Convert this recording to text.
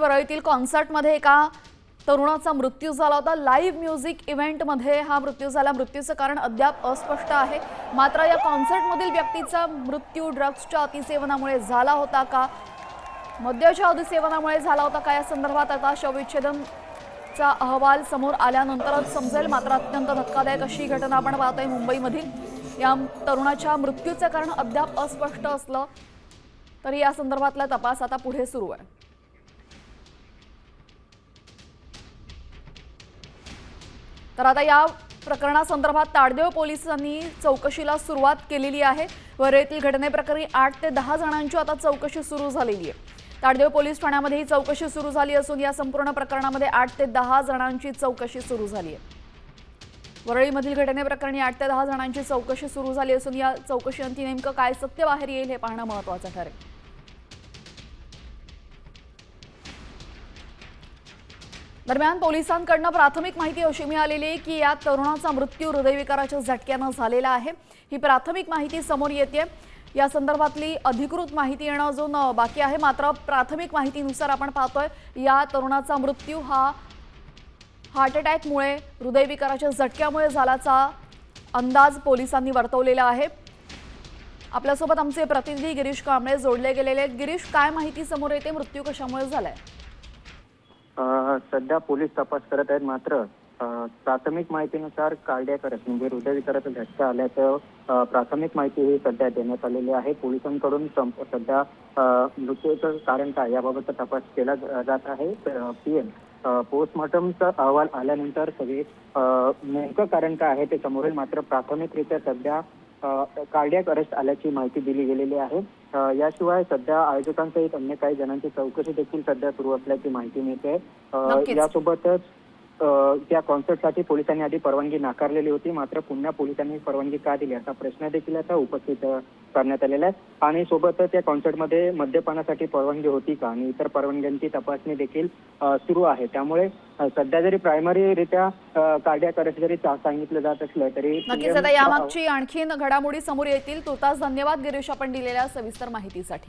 वरळीतील कॉन्सर्टमध्ये एका तरुणाचा मृत्यू झाला होता। लाईव्ह म्युझिक इव्हेंटमध्ये हा मृत्यू झाला। मृत्यूचं कारण अद्याप अस्पष्ट आहे। मात्र या कॉन्सर्टमधील व्यक्तीचा मृत्यू ड्रग्सच्या अतिसेवनामुळे झाला होता का, मद्याच्या अतिसेवनामुळे झाला होता का, या संदर्भात आता शवविच्छेदनचा अहवाल समोर आल्यानंतरच समजेल। मात्र अत्यंत धक्कादायक अशी घटना आपण पाहतोय मुंबईमधील। या तरुणाच्या मृत्यूचं कारण अद्याप अस्पष्ट असलं तरी या संदर्भातला तपास आता पुढे सुरू आहे। तर आता या प्रकरणासंदर्भात ताडदेव पोलिसांनी चौकशीला सुरुवात केलेली आहे। वरळीतील घटनेप्रकरणी 8 ते 10 जणांची आता चौकशी सुरू झालेली आहे। ताडदेव पोलीस ठाण्यामध्ये ही चौकशी सुरू झाली असून या संपूर्ण प्रकरणामध्ये 8 ते 10 जणांची चौकशी सुरू झाली आहे। वरळीमधील घटनेप्रकरणी 8 ते 10 जणांची चौकशी सुरू झाली असून या चौकशीअंती नेमकं काय सत्य बाहेर येईल हे पाहणं महत्त्वाचं ठरेल। दरम्यान पोलिसांकडून प्राथमिक माहिती अशी मिळालेली आहे की या तरुणाचा मृत्यू हृदयविकाराच्या झटक्याने झालेला आहे। ही प्राथमिक माहिती समोर येते। या संदर्भातली अधिकृत माहिती येणं अजून बाकी आहे। मात्र प्राथमिक माहितीनुसार आपण पाहतोय या तरुणाचा मृत्यू हा हार्ट अटॅकमुळे हृदयविकाराच्या झटक्यामुळे झाल्याचा अंदाज पोलिसांनी वर्तवलेला आहे। आपल्यासोबत आमचे प्रतिनिधी गिरीश कांबळे जोडले गेलेले आहेत। गिरीश, काय माहिती समोर येते, मृत्यू कशामुळे झालाय? सध्या पोलीस तपास करत आहेत। मात्र प्राथमिक माहितीनुसार कार्डियक अरेस्ट म्हणजे हृदयविकाराचा झटका आल्याचं प्राथमिक माहिती ही सध्या देण्यात आलेली आहे। पोलिसांकडून सध्या मृत्यूचं कारण काय याबाबतचा तपास केला जात आहे। पीएम पोस्टमॉर्टमचा अहवाल आल्यानंतर सगळे नेमकं कारण काय आहे ते समोर येईल। मात्र प्राथमिकरित्या सध्या कार्डियक अरेस्ट आल्याची माहिती दिली गेलेली आहे। याशिवाय सध्या आयोजकांसहित अन्य काही जणांची चौकशी देखील सध्या सुरू असल्याची माहिती मिळते। यासोबतच त्या कॉन्सर्टसाठी पोलिसांनी आधी परवानगी नाकारलेली होती। मात्र पुन्हा पोलिसांनी परवानगी का दिली असा प्रश्न देखील आता उपस्थित करण्यात आलेला आहे। आणि सोबतच या कॉन्सर्टमध्ये मद्यपानासाठी परवानगी होती का आणि इतर परवानग्यांची तपासणी देखील सुरू आहे। त्यामुळे सध्या जरी प्रायमरीरित्या कार्डियक अरेस्ट जरी सांगितलं जात असलं तरी नक्कीच आता यामागची आणखीन घडामोडी समोर येतील। तुर्तास धन्यवाद गिरीश, आपण दिलेल्या सविस्तर माहितीसाठी।